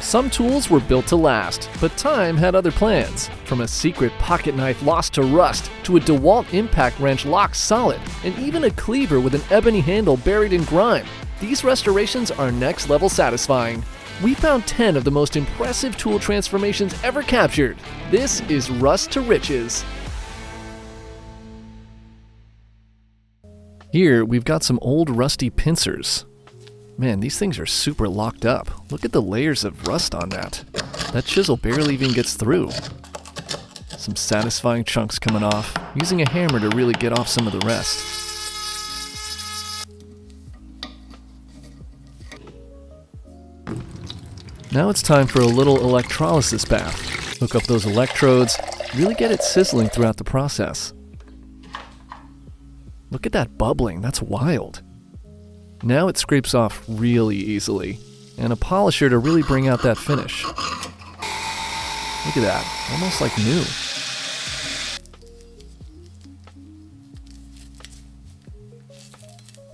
Some tools were built to last, but time had other plans. From a secret pocket knife lost to rust, to a DeWALT impact wrench locked solid, and even a cleaver with an ebony handle buried in grime. These restorations are next level satisfying. We found 10 of the most impressive tool transformations ever captured. This is Rust to Riches. Here, we've got some old rusty pincers. Man, these things are super locked up. Look at the layers of rust on that. That chisel barely even gets through. Some satisfying chunks coming off. Using a hammer to really get off some of the rest. Now it's time for a little electrolysis bath. Hook up those electrodes, really get it sizzling throughout the process. Look at that bubbling, that's wild. Now it scrapes off really easily, and a polisher to really bring out that finish. Look at that, almost like new.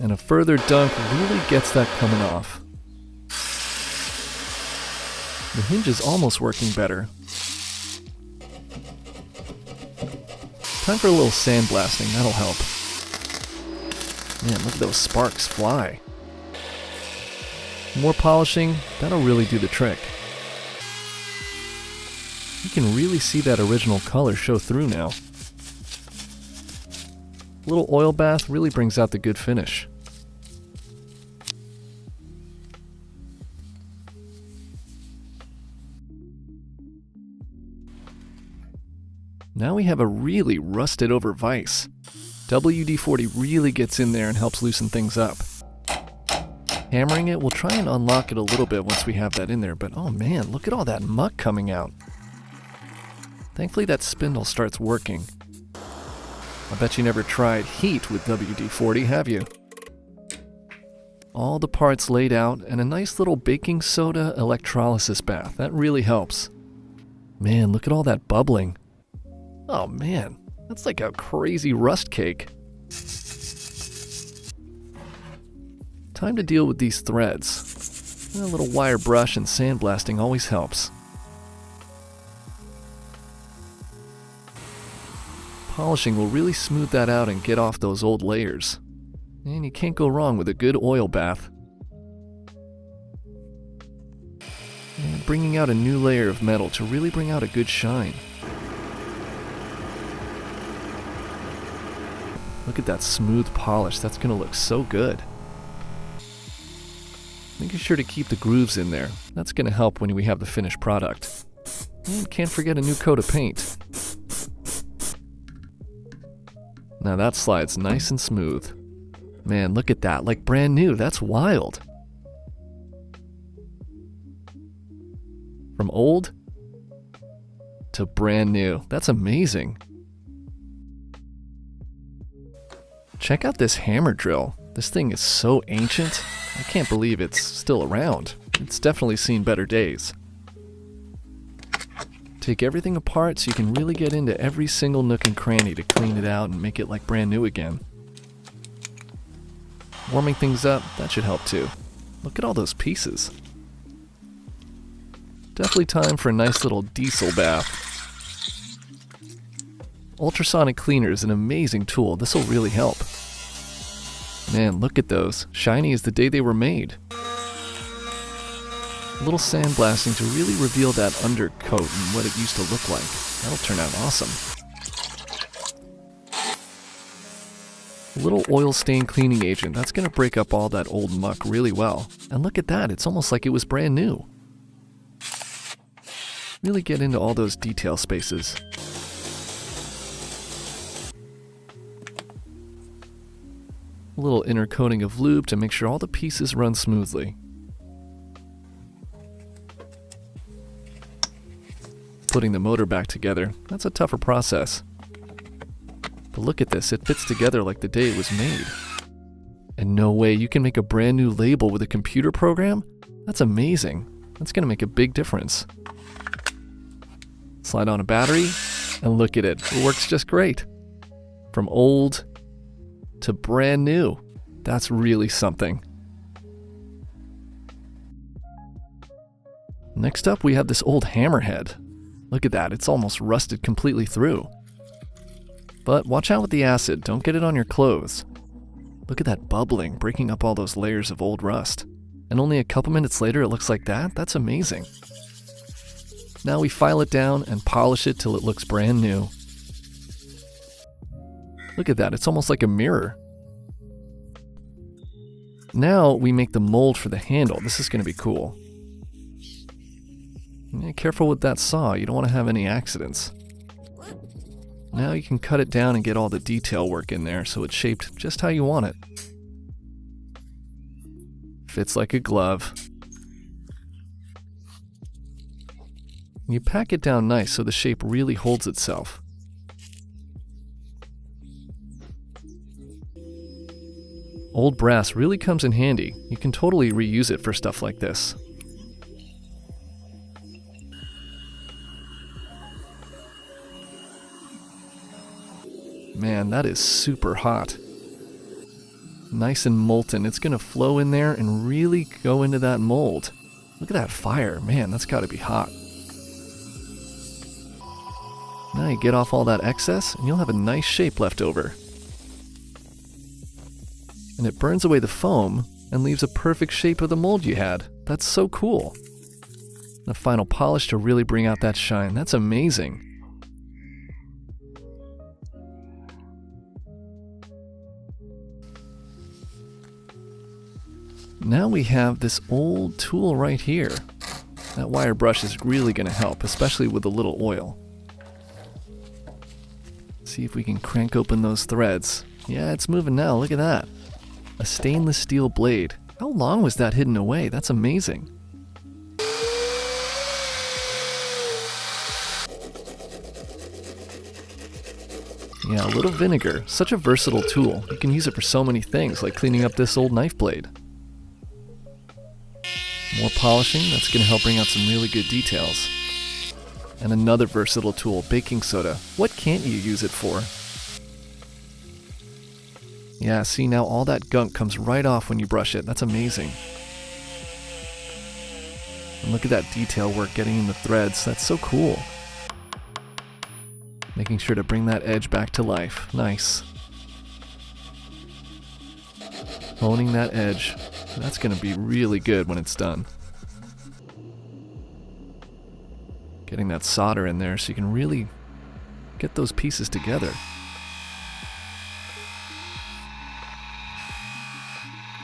And a further dunk really gets that coming off. The hinge is almost working better. Time for a little sandblasting, that'll help. Man, look at those sparks fly. More polishing, that'll really do the trick. You can really see that original color show through now. A little oil bath really brings out the good finish. Now we have a really rusted over vise. WD-40 really gets in there and helps loosen things up. Hammering it, we'll try and unlock it a little bit once we have that in there, but oh man, look at all that muck coming out. Thankfully that spindle starts working. I bet you never tried heat with WD-40, have you? All the parts laid out and a nice little baking soda electrolysis bath. That really helps. Man, look at all that bubbling. Oh man, that's like a crazy rust cake. Time to deal with these threads. A little wire brush and sandblasting always helps. Polishing will really smooth that out and get off those old layers. And you can't go wrong with a good oil bath. And bringing out a new layer of metal to really bring out a good shine. Look at that smooth polish, that's going to look so good. Making sure to keep the grooves in there, that's going to help when we have the finished product. And can't forget a new coat of paint. Now that slides nice and smooth. Man, look at that, like brand new, that's wild. From old to brand new, that's amazing. Check out this hammer drill. This thing is so ancient. I can't believe it's still around. It's definitely seen better days. Take everything apart so you can really get into every single nook and cranny to clean it out and make it like brand new again. Warming things up, that should help too. Look at all those pieces. Definitely time for a nice little diesel bath. Ultrasonic cleaner is an amazing tool. This will really help. Man, look at those. Shiny as the day they were made. A little sandblasting to really reveal that undercoat and what it used to look like. That'll turn out awesome. A little oil stain cleaning agent. That's going to break up all that old muck really well. And look at that. It's almost like it was brand new. Really get into all those detail spaces. A little inner coating of lube to make sure all the pieces run smoothly. Putting the motor back together, that's a tougher process. But look at this, it fits together like the day it was made. And no way, you can make a brand new label with a computer program? That's amazing. That's going to make a big difference. Slide on a battery, and look at it. It works just great. From old to brand new. That's really something. Next up, we have this old hammerhead. Look at that, it's almost rusted completely through. But watch out with the acid, don't get it on your clothes. Look at that bubbling, breaking up all those layers of old rust. And only a couple minutes later it looks like that? That's amazing. Now we file it down and polish it till it looks brand new. Look at that, it's almost like a mirror. Now we make the mold for the handle. This is going to be cool. Careful with that saw, you don't want to have any accidents. Now you can cut it down and get all the detail work in there so it's shaped just how you want it. Fits like a glove. You pack it down nice so the shape really holds itself. Old brass really comes in handy. You can totally reuse it for stuff like this. Man, that is super hot. Nice and molten. It's gonna flow in there and really go into that mold. Look at that fire. Man, that's gotta be hot. Now you get off all that excess and you'll have a nice shape left over. And it burns away the foam and leaves a perfect shape of the mold you had. That's so cool. The final polish to really bring out that shine. That's amazing. Now we have this old tool right here. That wire brush is really going to help, especially with a little oil. See if we can crank open those threads. Yeah, it's moving now, look at that. A stainless steel blade. How long was that hidden away? That's amazing. Yeah, a little vinegar. Such a versatile tool. You can use it for so many things, like cleaning up this old knife blade. More polishing, that's going to help bring out some really good details. And another versatile tool, baking soda. What can't you use it for? Yeah, see, now all that gunk comes right off when you brush it. That's amazing. And look at that detail work getting in the threads. That's so cool. Making sure to bring that edge back to life. Nice. Honing that edge. That's going to be really good when it's done. Getting that solder in there so you can really get those pieces together.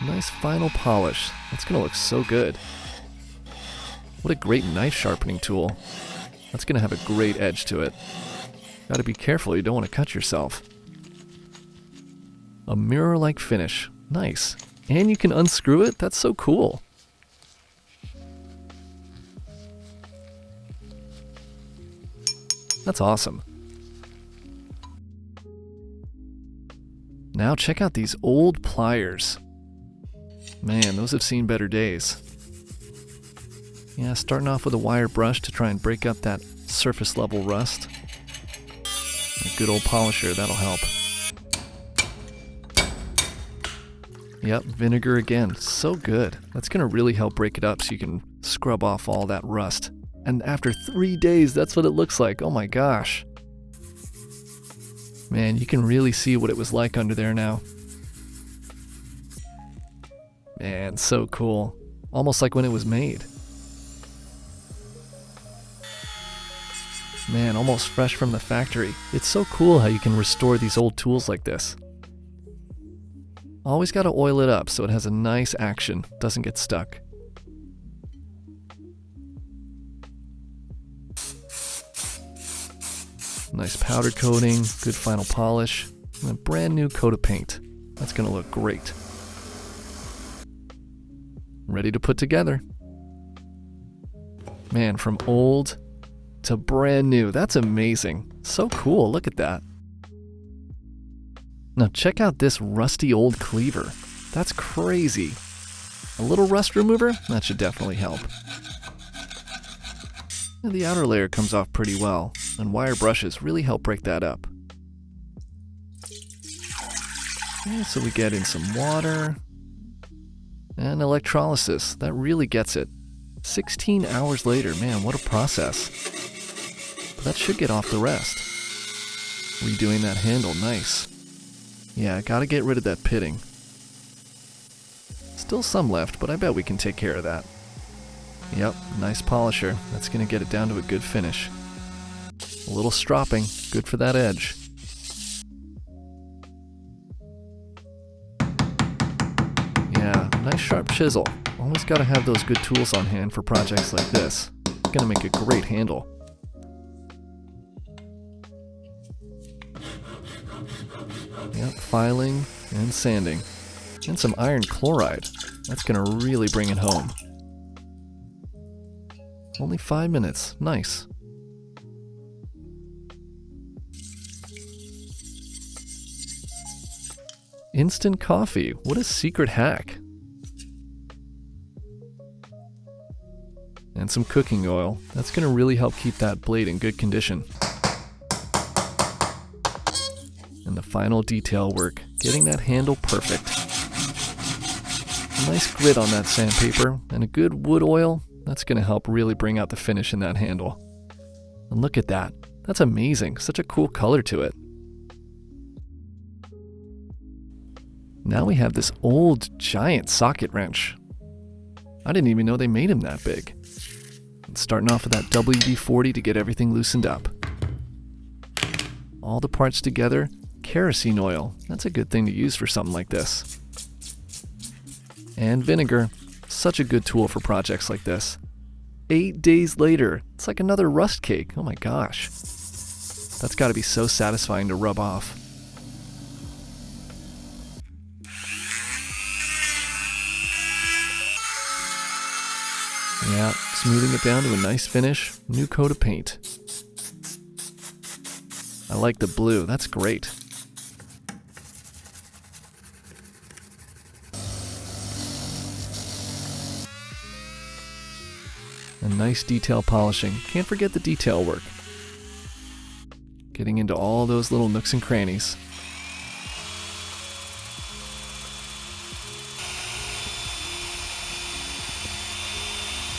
Nice final polish. That's going to look so good. What a great knife sharpening tool. That's going to have a great edge to it. Got to be careful, you don't want to cut yourself. A mirror-like finish. Nice. And you can unscrew it? That's so cool. That's awesome. Now check out these old pliers. Man, those have seen better days. Yeah, starting off with a wire brush to try and break up that surface level rust. A good old polisher, that'll help. Yep, vinegar again. So good. That's going to really help break it up so you can scrub off all that rust. And after 3 days, that's what it looks like. Oh my gosh. Man, you can really see what it was like under there now. Man, so cool. Almost like when it was made. Man, almost fresh from the factory. It's so cool how you can restore these old tools like this. Always got to oil it up so it has a nice action, doesn't get stuck. Nice powder coating, good final polish, and a brand new coat of paint. That's going to look great. Ready to put together. Man, from old to brand new, that's amazing. So cool, look at that. Now check out this rusty old cleaver. That's crazy. A little rust remover? That should definitely help. And the outer layer comes off pretty well, and wire brushes really help break that up. Okay, so we get in some water and electrolysis. That really gets it. 16 hours later, man, what a process. But that should get off the rest. Redoing that handle, nice. Yeah, gotta get rid of that pitting. Still some left, but I bet we can take care of that. Yep, nice polisher. That's gonna get it down to a good finish. A little stropping, good for that edge. Yeah, nice sharp chisel. Always gotta have those good tools on hand for projects like this. It's gonna make a great handle. Yep, filing and sanding. And some iron chloride. That's gonna really bring it home. Only 5 minutes, nice. Instant coffee, what a secret hack. And some cooking oil. That's going to really help keep that blade in good condition. And the final detail work, getting that handle perfect. A nice grit on that sandpaper and a good wood oil, that's going to help really bring out the finish in that handle. And look at that, that's amazing, such a cool color to it. Now we have this old giant socket wrench. I didn't even know they made him that big. And starting off with that WD-40 to get everything loosened up. All the parts together, kerosene oil. That's a good thing to use for something like this. And vinegar. Such a good tool for projects like this. 8 days later, it's like another rust cake. Oh my gosh. That's got to be so satisfying to rub off. Yeah, smoothing it down to a nice finish, new coat of paint. I like the blue, that's great. And nice detail polishing, can't forget the detail work. Getting into all those little nooks and crannies.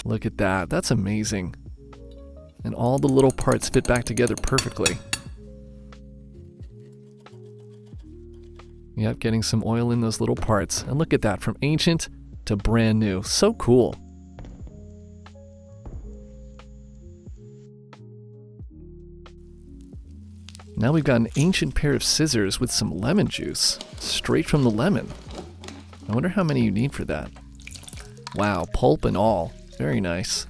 Look at that, that's amazing. And all the little parts fit back together perfectly. Yep, getting some oil in those little parts. And look at that, from ancient to brand new. So cool. Now we've got an ancient pair of scissors with some lemon juice. Straight from the lemon. I wonder how many you need for that. Wow, pulp and all. Very nice.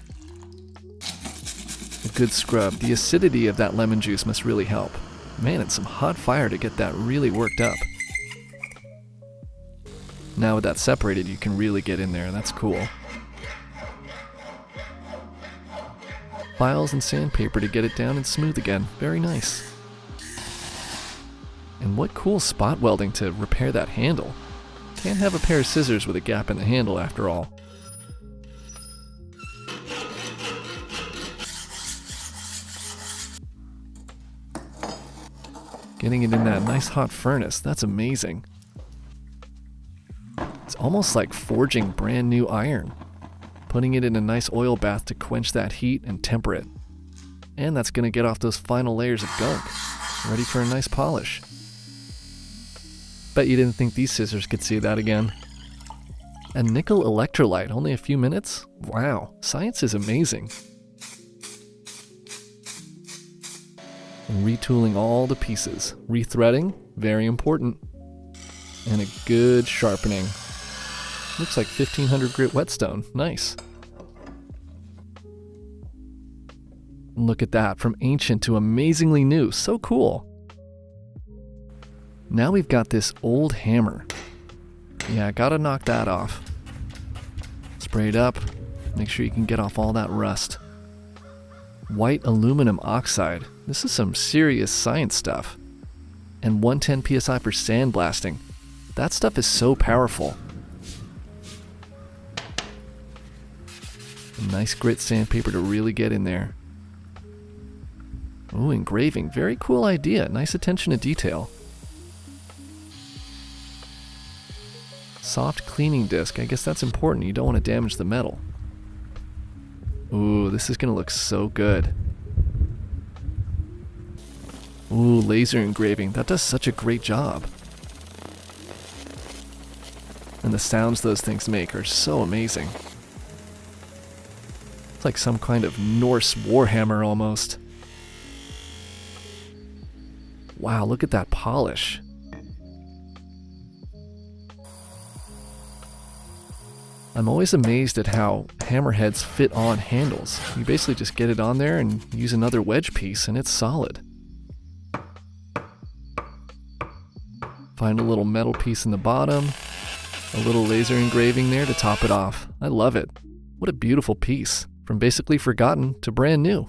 A good scrub. The acidity of that lemon juice must really help. Man, it's some hot fire to get that really worked up. Now with that separated, you can really get in there. That's cool. Files and sandpaper to get it down and smooth again. Very nice. And what cool spot welding to repair that handle. Can't have a pair of scissors with a gap in the handle after all. Getting it in that nice hot furnace, that's amazing. It's almost like forging brand new iron. Putting it in a nice oil bath to quench that heat and temper it. And that's going to get off those final layers of gunk. Ready for a nice polish. Bet you didn't think these scissors could see that again. A nickel electrolyte, only a few minutes? Wow, science is amazing. And retooling all the pieces. Rethreading, very important. And a good sharpening. Looks like 1500 grit whetstone, nice. And look at that, from ancient to amazingly new, so cool. Now we've got this old hammer. Yeah, gotta knock that off. Spray it up, make sure you can get off all that rust. White aluminum oxide. This is some serious science stuff. And 110 psi for sandblasting. That stuff is so powerful. A nice grit sandpaper to really get in there. Ooh, engraving. Very cool idea. Nice attention to detail. Soft cleaning disc. I guess that's important. You don't want to damage the metal. Ooh, this is gonna look so good. Ooh, laser engraving. That does such a great job. And the sounds those things make are so amazing. It's like some kind of Norse warhammer almost. Wow, look at that polish. I'm always amazed at how hammerheads fit on handles. You basically just get it on there and use another wedge piece and it's solid. Find a little metal piece in the bottom, a little laser engraving there to top it off. I love it. What a beautiful piece. From basically forgotten to brand new.